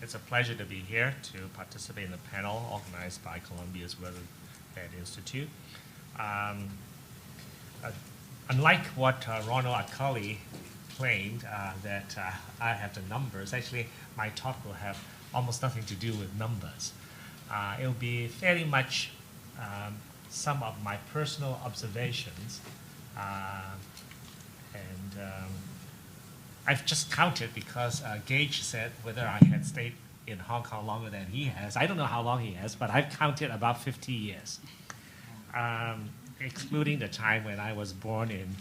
It's a pleasure to be here to participate in the panel organized by Columbia's Weatherhead Institute. Um, Unlike what Ronald Akali claimed that I have the numbers, actually my talk will have almost nothing to do with numbers. It will be fairly much some of my personal observations I've just counted because Gage said whether I had stayed in Hong Kong longer than he has. I don't know how long he has, but I've counted about 50 years, excluding the time when I was born in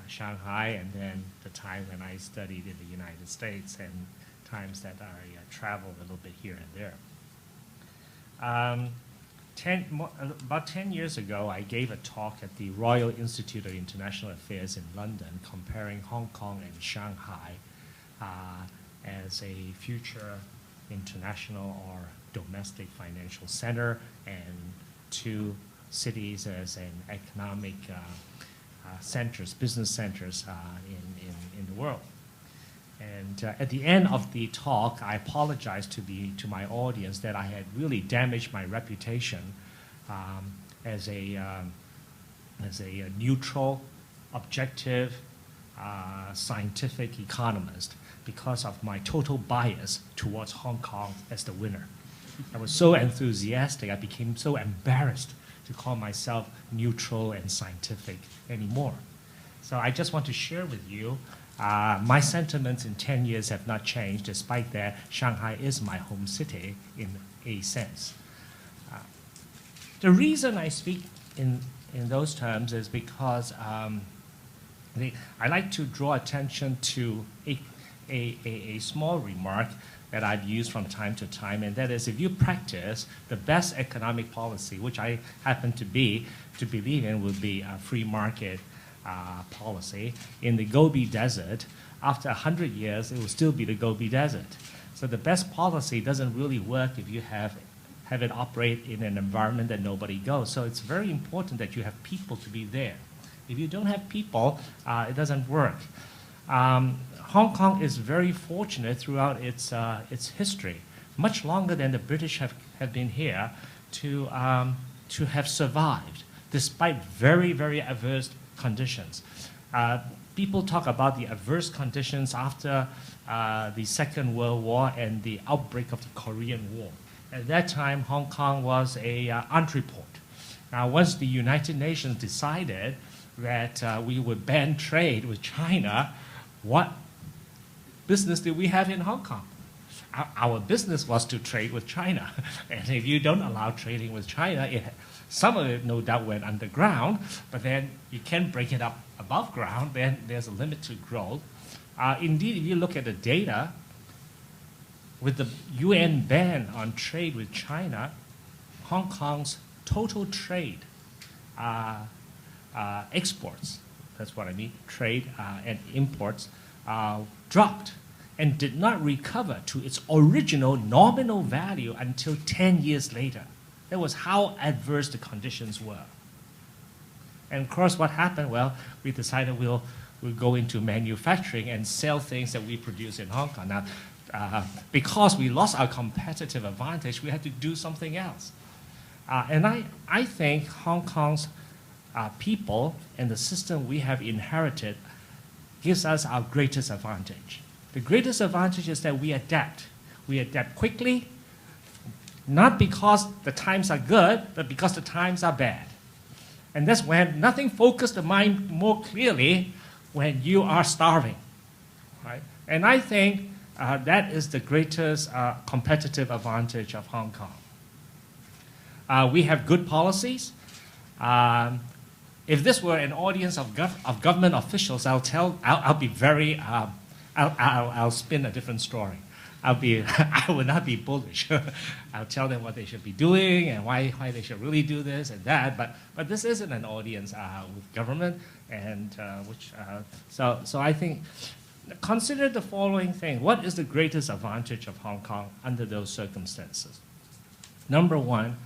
Shanghai and then the time when I studied in the United States and times that I traveled a little bit here and there. About 10 years ago, I gave a talk at the Royal Institute of International Affairs in London comparing Hong Kong and Shanghai as a future international or domestic financial center and two cities as an economic centers, business centers in the world. And at the end of the talk, I apologized to my audience that I had really damaged my reputation as a neutral, objective, scientific economist because of my total bias towards Hong Kong as the winner. I was so enthusiastic, I became so embarrassed to call myself neutral and scientific anymore. So I just want to share with you my sentiments in 10 years have not changed, despite that Shanghai is my home city in a sense. The reason I speak in those terms is because I like to draw attention to a small remark that I've used from time to time, and that is if you practice the best economic policy, which I happen to believe in would be a free market policy in the Gobi Desert, after 100 years, it will still be the Gobi Desert. So the best policy doesn't really work if you have it operate in an environment that nobody goes. So it's very important that you have people to be there. If you don't have people, it doesn't work. Hong Kong is very fortunate throughout its history, much longer than the British have been here, to have survived despite very, very adverse conditions. People talk about the adverse conditions after the Second World War and the outbreak of the Korean War. At that time, Hong Kong was an entrepot. Now, once the United Nations decided that we would ban trade with China, what business did we have in Hong Kong? Our business was to trade with China. And if you don't allow trading with China, some of it no doubt went underground, but then you can break it up above ground, then there's a limit to growth. Indeed, if you look at the data, with the UN ban on trade with China, Hong Kong's total trade exports, that's what I mean, trade and imports, dropped and did not recover to its original nominal value until 10 years later. That was how adverse the conditions were. And of course, what happened? Well, we decided we'll go into manufacturing and sell things that we produce in Hong Kong. Now, because we lost our competitive advantage, we had to do something else. And I think Hong Kong's people and the system we have inherited gives us our greatest advantage. The greatest advantage is that we adapt. We adapt quickly, not because the times are good, but because the times are bad. And that's when nothing focuses the mind more clearly when you are starving. Right? And I think that is the greatest competitive advantage of Hong Kong. We have good policies. If this were an audience of government officials, I'll be very, I'll spin a different story. I will not be bullish. I'll tell them what they should be doing and why they should really do this and that. But this isn't an audience with government, and so I think consider the following thing: what is the greatest advantage of Hong Kong under those circumstances? Number one,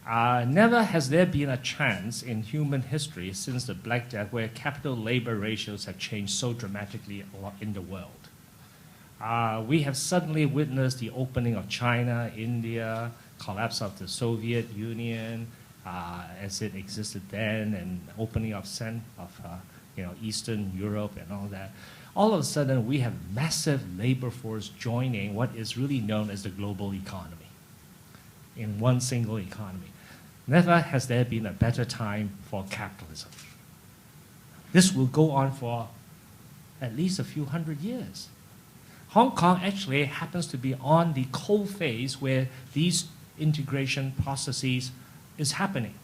never has there been a chance in human history since the Black Death where capital-labor ratios have changed so dramatically in the world. We have suddenly witnessed the opening of China, India, collapse of the Soviet Union as it existed then, and opening of Eastern Europe and all that. All of a sudden, we have massive labor force joining what is really known as the global economy in one single economy. Never has there been a better time for capitalism. This will go on for at least a few hundred years. Hong Kong actually happens to be on the cold phase where these integration processes is happening.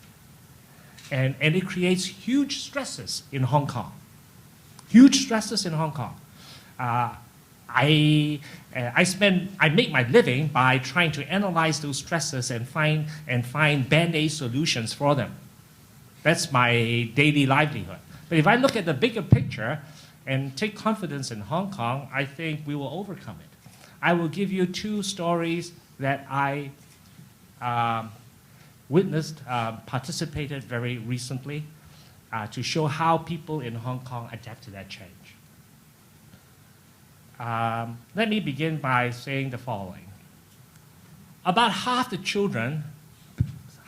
And it creates huge stresses in Hong Kong. Huge stresses in Hong Kong. I make my living by trying to analyze those stresses and find band-aid solutions for them. That's my daily livelihood. But if I look at the bigger picture and take confidence in Hong Kong, I think we will overcome it. I will give you two stories that I witnessed, participated very recently to show how people in Hong Kong adapt to that change. Let me begin by saying the following. About half the children,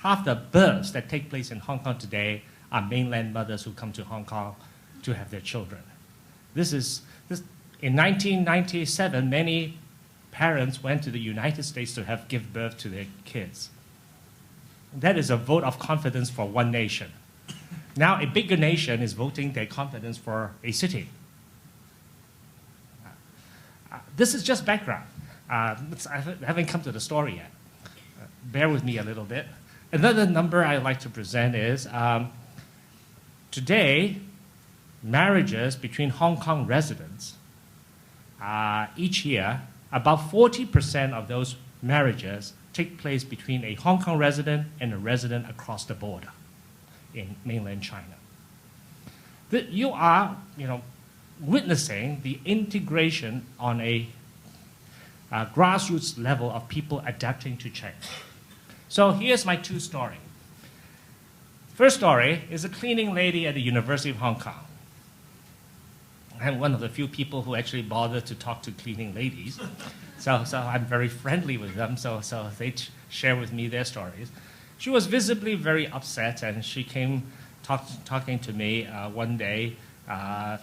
half the births that take place in Hong Kong today are mainland mothers who come to Hong Kong to have their children. In 1997, many parents went to the United States to give birth to their kids. That is a vote of confidence for one nation. Now a bigger nation is voting their confidence for a city. This is just background. I haven't come to the story yet. Bear with me a little bit. Another number I'd like to present is today, marriages between Hong Kong residents, each year, about 40% of those marriages take place between a Hong Kong resident and a resident across the border in mainland China. You are, witnessing the integration on a grassroots level of people adapting to change. So here's my two stories. First story is a cleaning lady at the University of Hong Kong. I'm one of the few people who actually bother to talk to cleaning ladies. So I'm very friendly with them, so they share with me their stories. She was visibly very upset, and she came talking to me one day,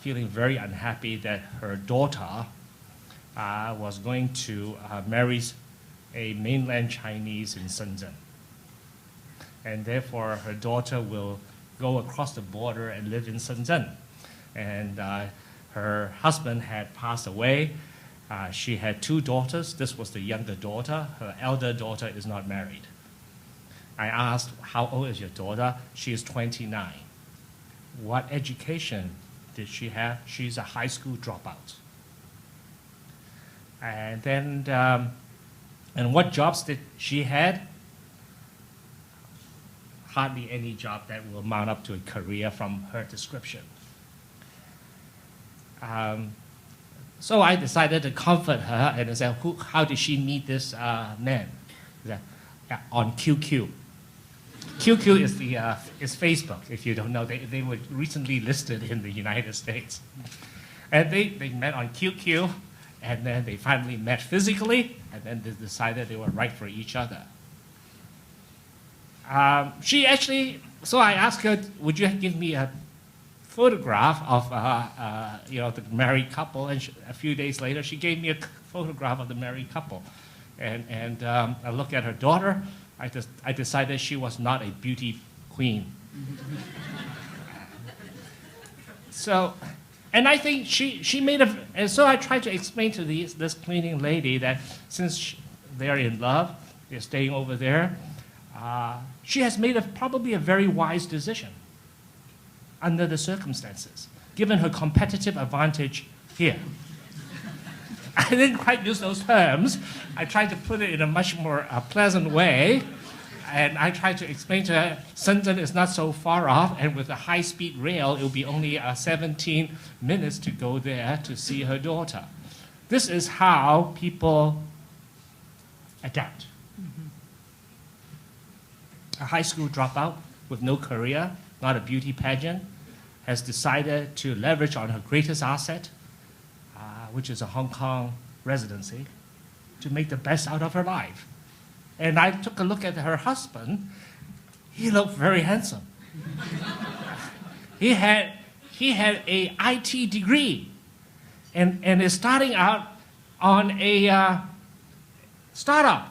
feeling very unhappy that her daughter was going to marry a mainland Chinese in Shenzhen. And therefore, her daughter will go across the border and live in Shenzhen. And her husband had passed away. She had two daughters. This was the younger daughter. Her elder daughter is not married. I asked, how old is your daughter? She is 29. What education did she have? She's a high school dropout. And then, and what jobs did she had? Hardly any job that will mount up to a career from her description. So I decided to comfort her, and I said, how did she meet this man? On QQ. QQ is Facebook, if you don't know. They were recently listed in the United States. And they met on QQ, and then they finally met physically, and then they decided they were right for each other. She actually, so I asked her, would you give me a photograph of the married couple? And a few days later, she gave me a photograph of the married couple. And I looked at her daughter. I decided she was not a beauty queen. So, and I think she made and so I tried to explain to this cleaning lady that since they're in love, they're staying over there, she has made probably a very wise decision under the circumstances, given her competitive advantage here. I didn't quite use those terms. I tried to put it in a much more pleasant way. And I tried to explain to her, Shenzhen is not so far off, and with a high-speed rail, it will be only 17 minutes to go there to see her daughter. This is how people adapt. Mm-hmm. A high school dropout with no career, not a beauty pageant, has decided to leverage on her greatest asset, which is a Hong Kong residency to make the best out of her life. And I took a look at her husband. He looked very handsome. he had a IT degree and is starting out on a startup.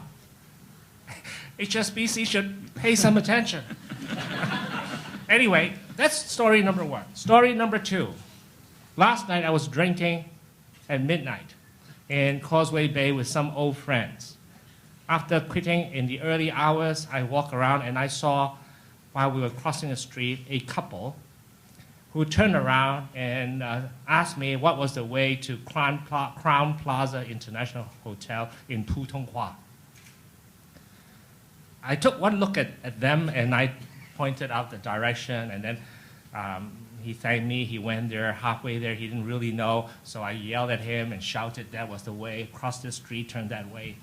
HSBC should pay some attention. Anyway, that's story number one. Story number two. Last night I was drinking at midnight in Causeway Bay with some old friends. After quitting in the early hours, I walked around and I saw, while we were crossing the street, a couple who turned around and asked me what was the way to Crown Plaza International Hotel in Putonghua. I took one look at them and I pointed out the direction, and then he thanked me. He went there. Halfway there, he didn't really know, so I yelled at him and shouted that was the way. Cross the street, turn that way.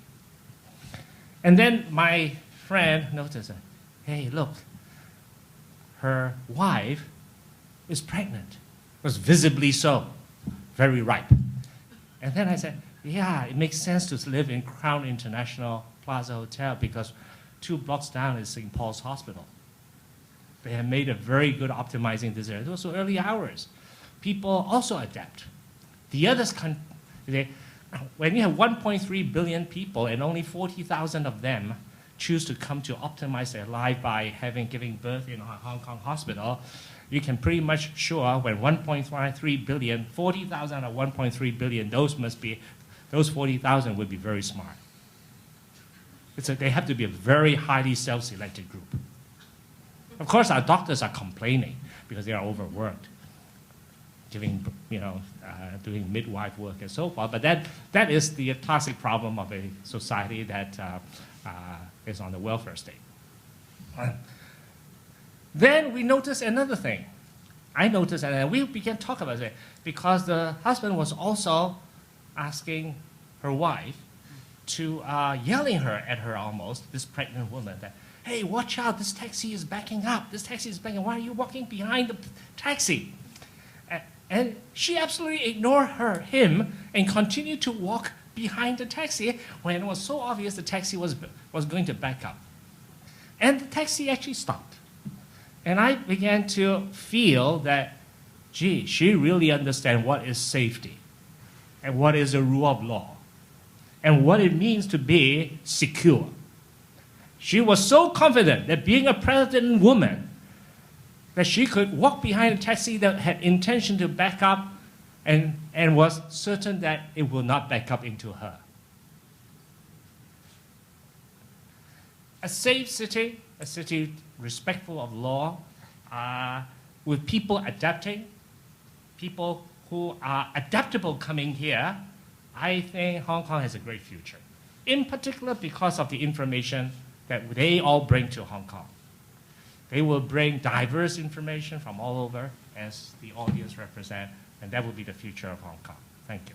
And then my friend noticed, hey, look, her wife is pregnant. Was visibly so, very ripe. And then I said, yeah, it makes sense to live in Crown International Plaza Hotel because 2 blocks down is St. Paul's Hospital. They have made a very good optimizing this area. Those were early hours. People also adapt. The others, when you have 1.3 billion people and only 40,000 of them choose to come to optimize their life by giving birth in a Hong Kong hospital, you can pretty much sure when 1.3 billion, 40,000 of 1.3 billion, those 40,000 would be very smart. They have to be a very highly self-selected group. Of course, our doctors are complaining because they are overworked, doing midwife work and so forth. But that is the classic problem of a society that is on the welfare state. Then we noticed another thing. I noticed, and we began to talk about it, because the husband was also asking her wife to yelling at her almost, this pregnant woman, that, hey, watch out, this taxi is backing up. This taxi is backing up. Why are you walking behind the taxi? And she absolutely ignored him and continued to walk behind the taxi when it was so obvious the taxi was going to back up. And the taxi actually stopped. And I began to feel that, gee, she really understands what is safety and what is the rule of law and what it means to be secure. She was so confident that being a pregnant woman, that she could walk behind a taxi that had intention to back up and was certain that it will not back up into her. A safe city, a city respectful of law, with people adapting, people who are adaptable coming here, I think Hong Kong has a great future. In particular because of the information that they all bring to Hong Kong. They will bring diverse information from all over as the audience represent, and that will be the future of Hong Kong. Thank you.